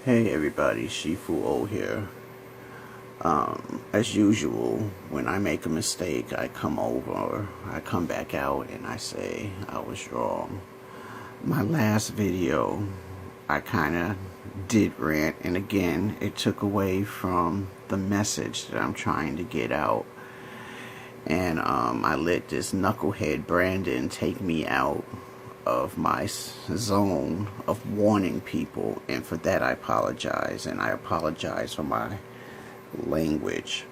Hey everybody, Shifu here. As usual, when I make a mistake, I come over, I come back out and I say I was wrong. My last video, I kind of did rant, and again, it took away from the message that I'm trying to get out. And I let this knucklehead Brandon take me out of my zone of warning people, and for that I apologize, and I apologize for my language.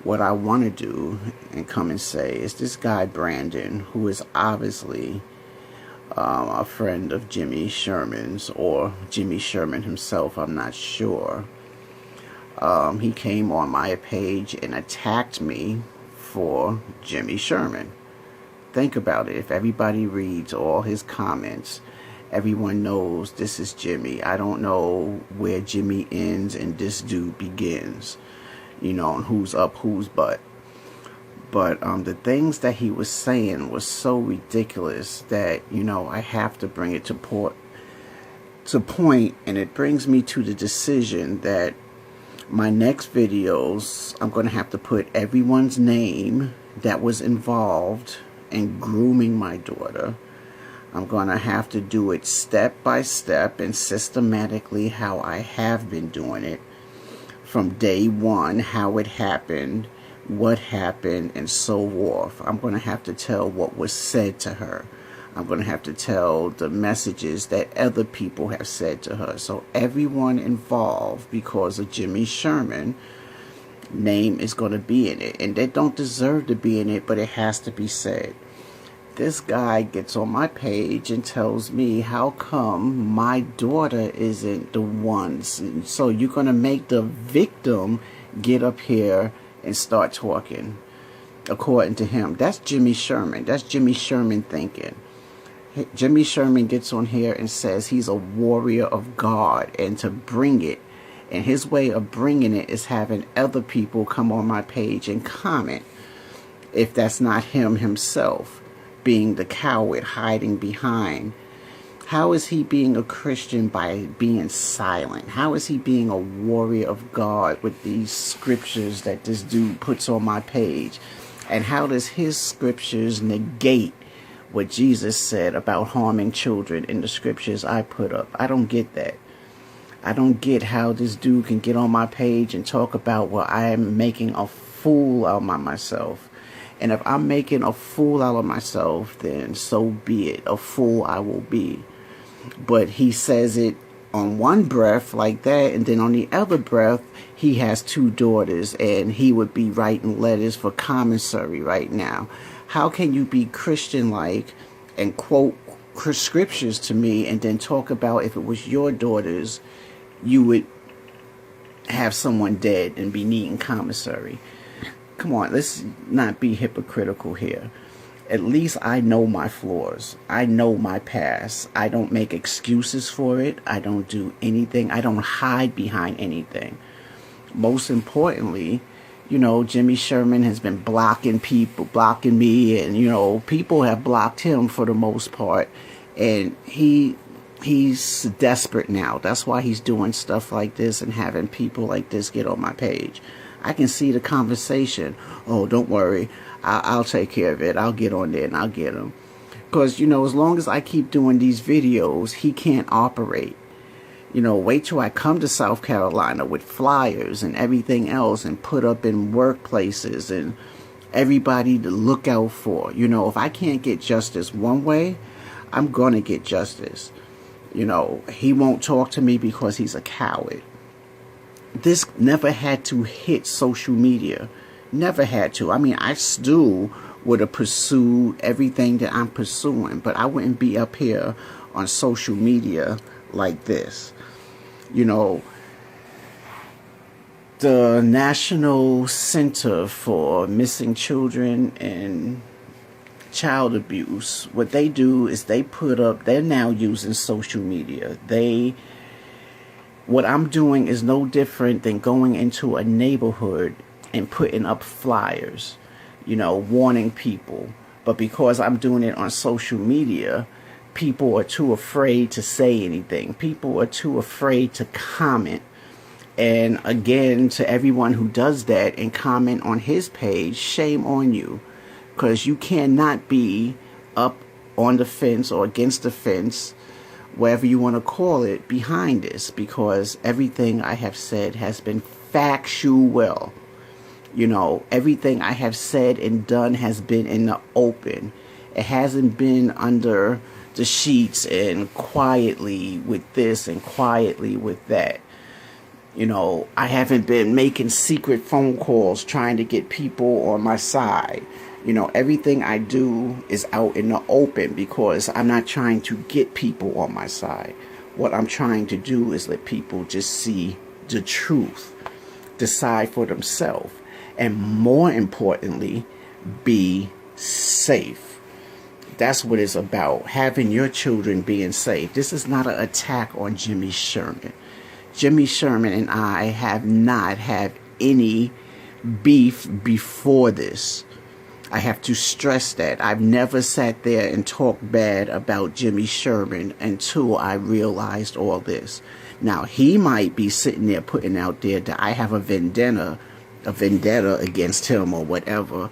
What I want to do and come and say is this guy Brandon, who is obviously a friend of Jimmy Sherman's, or Jimmy Sherman himself, I'm not sure. He came on my page and attacked me for Jimmy Sherman. Think about it. If everybody reads all his comments, everyone knows this is Jimmy. I don't know where Jimmy ends and this dude begins, and who's up, who's butt. But the things that he was saying was so ridiculous that, I have to bring it to point, and it brings me to the decision that my next videos, I'm going to have to put everyone's name that was involved in grooming my daughter. I'm going to have to do it step by step and systematically how I have been doing it from day one, how it happened, what happened, and so forth. I'm going to have to tell what was said to her. I'm going to have to tell the messages that other people have said to her. So everyone involved, because of Jimmy Sherman, name is going to be in it. And they don't deserve to be in it, but it has to be said. This guy gets on my page and tells me, how come my daughter isn't the one? So you're going to make the victim get up here and start talking. According to him, that's Jimmy Sherman. That's Jimmy Sherman thinking. Jimmy Sherman gets on here and says he's a warrior of God, and to bring it, and his way of bringing it is having other people come on my page and comment. If that's not him himself, being the coward hiding behind, how is he being a Christian by being silent? How is he being a warrior of God with these scriptures that this dude puts on my page? And how does his scriptures negate what Jesus said about harming children in the scriptures I put up? I don't get that. I don't get how this dude can get on my page and talk about, well, I am making a fool out of myself. And if I'm making a fool out of myself, then so be it. A fool I will be. But he says it on one breath like that, and then on the other breath, he has 2 daughters, and he would be writing letters for commissary right now. How can you be Christian-like and quote scriptures to me and then talk about if it was your daughters, you would have someone dead and be needing commissary? Come on, let's not be hypocritical here. At least I know my flaws. I know my past. I don't make excuses for it. I don't do anything. I don't hide behind anything. Most importantly, Jimmy Sherman has been blocking people, blocking me, and, people have blocked him for the most part. And he's desperate now. That's why he's doing stuff like this and having people like this get on my page. I can see the conversation. Oh, don't worry. I'll take care of it. I'll get on there and I'll get him. Because, as long as I keep doing these videos, he can't operate. Wait till I come to South Carolina with flyers and everything else and put up in workplaces and everybody to look out for. If I can't get justice one way, I'm going to get justice. He won't talk to me because he's a coward. This never had to hit social media. Never had to. I mean, I still would have pursued everything that I'm pursuing, but I wouldn't be up here on social media like this. The National Center for Missing Children and Child Abuse, what they do is they put up, they're now using social media. What I'm doing is no different than going into a neighborhood and putting up flyers, warning people. But because I'm doing it on social media, people are too afraid to say anything. People are too afraid to comment. And again, to everyone who does that and comment on his page, shame on you. Because you cannot be up on the fence or against the fence, whatever you want to call it, behind this. Because everything I have said has been factual. You know, everything I have said and done has been in the open. It hasn't been under the sheets and quietly with this and quietly with that. You know, I haven't been making secret phone calls trying to get people on my side. You know, everything I do is out in the open because I'm not trying to get people on my side. What I'm trying to do is let people just see the truth, decide for themselves, and more importantly, be safe. That's what it's about, having your children being safe. This is not an attack on Jimmy Sherman. Jimmy Sherman and I have not had any beef before this. I have to stress that. I've never sat there and talked bad about Jimmy Sherman until I realized all this. Now, he might be sitting there putting out there that I have a vendetta against him or whatever.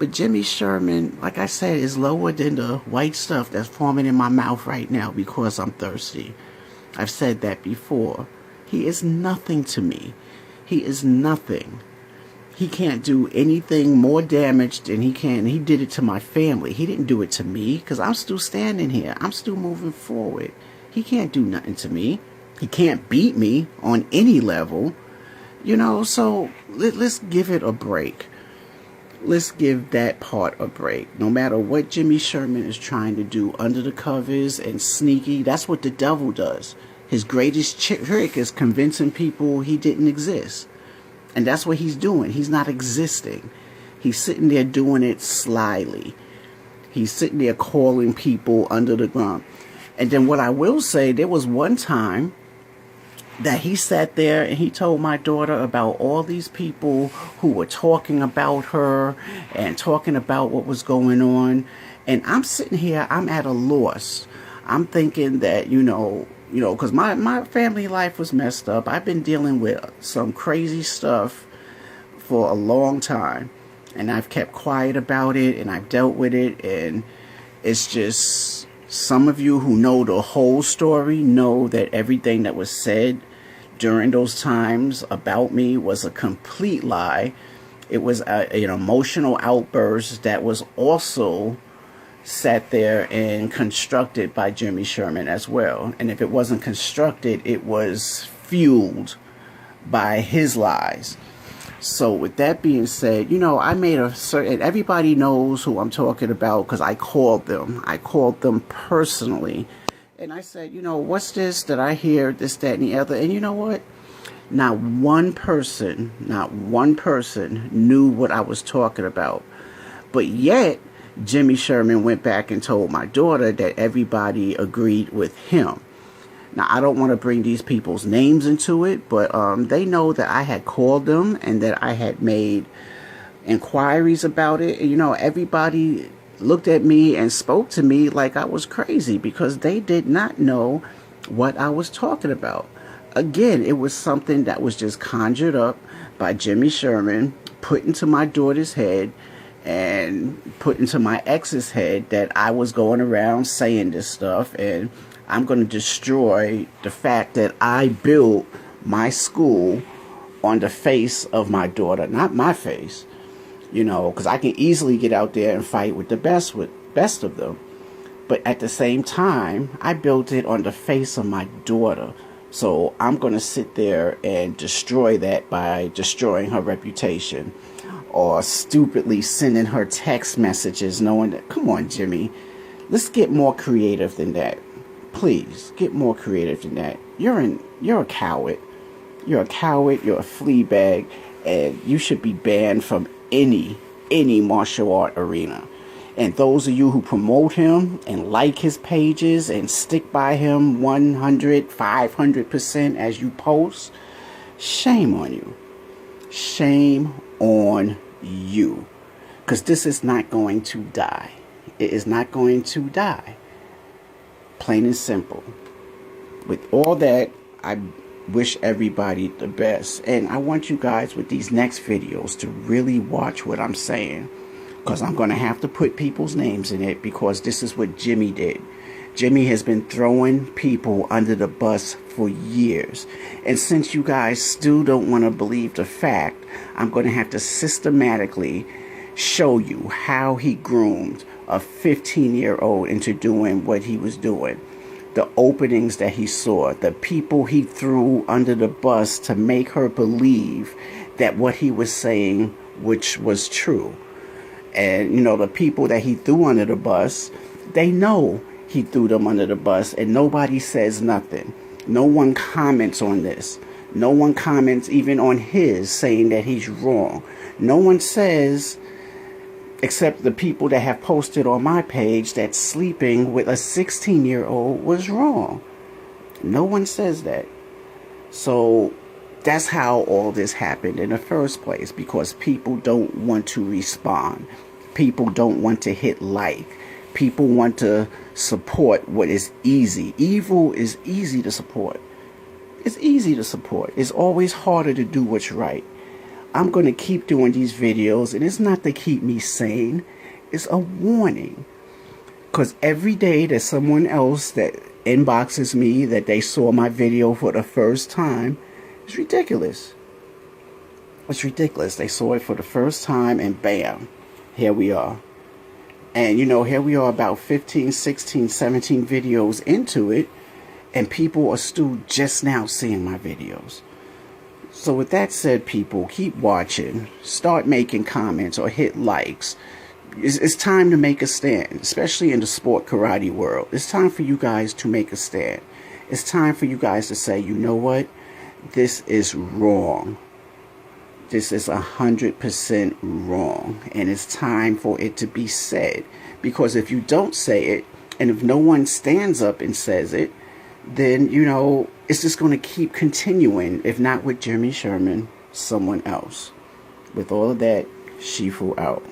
But Jimmy Sherman, like I said, is lower than the white stuff that's forming in my mouth right now because I'm thirsty. I've said that before. He is nothing to me. He is nothing. He can't do anything more damage than he can. He did it to my family. He didn't do it to me because I'm still standing here. I'm still moving forward. He can't do nothing to me. He can't beat me on any level. You know, so let's give it a break. Let's give that part a break. No matter what Jimmy Sherman is trying to do under the covers and sneaky, that's what the devil does. His greatest trick is convincing people he didn't exist. And that's what he's doing. He's not existing. He's sitting there doing it slyly. He's sitting there calling people under the ground. And then what I will say, there was one time that he sat there and he told my daughter about all these people who were talking about her and talking about what was going on. And I'm sitting here, I'm at a loss. I'm thinking that, you know, because my family life was messed up. I've been dealing with some crazy stuff for a long time. And I've kept quiet about it and I've dealt with it. And it's just, some of you who know the whole story know that everything that was said during those times about me was a complete lie. It was an emotional outburst that was also sat there and constructed by Jimmy Sherman as well. And if it wasn't constructed, it was fueled by his lies. So with that being said, you know, I made a certain, everybody knows who I'm talking about because I called them. I called them personally. And I said, you know, what's this that I hear, this, that, and the other? And you know what? Not one person knew what I was talking about. But yet, Jimmy Sherman went back and told my daughter that everybody agreed with him. Now, I don't want to bring these people's names into it, but they know that I had called them and that I had made inquiries about it. And, you know, everybody looked at me and spoke to me like I was crazy because they did not know what I was talking about. Again, it was something that was just conjured up by Jimmy Sherman, put into my daughter's head, and put into my ex's head that I was going around saying this stuff, and I'm going to destroy the fact that I built my school on the face of my daughter, not my face, you know, because I can easily get out there and fight with the best of them. But at the same time, I built it on the face of my daughter. So I'm going to sit there and destroy that by destroying her reputation or stupidly sending her text messages knowing that, come on, Jimmy, let's get more creative than that. Please, get more creative than that. You're a coward. You're a coward, you're a flea bag, and you should be banned from any martial art arena. And those of you who promote him and like his pages and stick by him 100, 500% as you post, shame on you. Shame on you. Because this is not going to die. It is not going to die. Plain and simple. With all that, I wish everybody the best. And I want you guys with these next videos to really watch what I'm saying, because I'm going to have to put people's names in it, because this is what Jimmy did. Jimmy has been throwing people under the bus for years. And since you guys still don't want to believe the fact, I'm going to have to systematically show you how he groomed a 15-year-old into doing what he was doing. The openings that he saw, the people he threw under the bus to make her believe that what he was saying, which was true. And, you know, the people that he threw under the bus, they know he threw them under the bus, and nobody says nothing. No one comments on this. No one comments even on his, saying that he's wrong. No one says, except the people that have posted on my page, that sleeping with a 16-year-old was wrong. No one says that. So that's how all this happened in the first place, because people don't want to respond. People don't want to hit like. People want to support what is easy. Evil is easy to support. It's easy to support. It's always harder to do what's right. I'm going to keep doing these videos, and it's not to keep me sane. It's a warning. Because every day that someone else that inboxes me that they saw my video for the first time, it's ridiculous. It's ridiculous. They saw it for the first time, and bam, here we are. And, you know, here we are about 15, 16, 17 videos into it, and people are still just now seeing my videos. So with that said, people, keep watching. Start making comments or hit likes. It's time to make a stand, especially in the sport karate world. It's time for you guys to make a stand. It's time for you guys to say, you know what? This is wrong. This is 100% wrong, and it's time for it to be said. Because if you don't say it, and if no one stands up and says it, then, you know, it's just going to keep continuing. If not with Jimmy Sherman, someone else. With all of that, Shifu out.